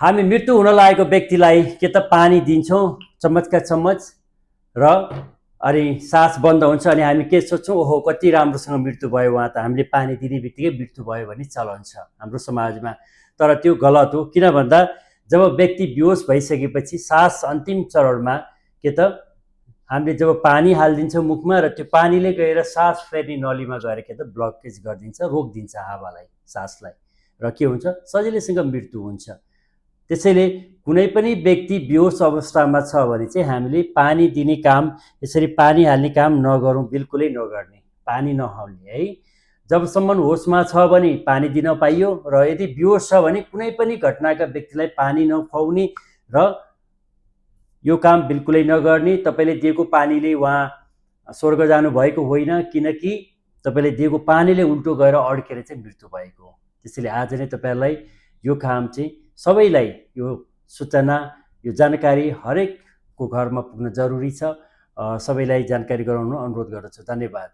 हामी मृत्यु हुन लागेको व्यक्तिलाई के त पानी दिन्छौँ चम्मचका चम्मच र अनि सास बन्द हुन्छ अनि हामी के सोच्छौँ, ओहो कति राम्रोसँग मृत्यु भयो, उहाँ त हामीले पानी दिने बित्तिकै मृत्यु भयो भन्ने चलन छ हाम्रो समाजमा। तर त्यो गलत हो। किन भन्दा जब व्यक्ति बेहोस भइसकेपछि सास अन्तिम चरणमा के त हामीले जब पानी हालिदिन्छौँ मुखमा र त्यो पानीले गएर सास फेर्ने नलीमा गएर के त ब्लकेज गरिदिन्छ, रोकिदिन्छ हावालाई, सासलाई, र के हुन्छ सजिलैसँग मृत्यु हुन्छ। त्यसैले कुनै पनि व्यक्ति बेहोस अवस्थामा छ भने चाहिँ हामीले पानी दिने काम, यसरी पानी हाल्ने काम नगरौँ, बिल्कुलै नगर्ने, पानी नहाल्ने है। जबसम्म होसमा छ भने पानी दिन पाइयो, र यदि बेहोस छ भने कुनै पनि घटनाका व्यक्तिलाई पानी नखुवाउने र यो काम बिल्कुलै नगर्ने। तपाईँले दिएको पानीले उहाँ स्वर्ग जानुभएको होइन, किनकि तपाईँले दिएको पानीले उल्टो गएर अड्केर चाहिँ मृत्यु भएको हो। त्यसैले आज नै तपाईँहरूलाई यो काम चाहिँ सबैलाई यो सूचना, यो जानकारी हरेकको घरमा पुग्न जरुरी छ। सबैलाई जानकारी गराउन अनुरोध गर्दछु। धन्यवाद।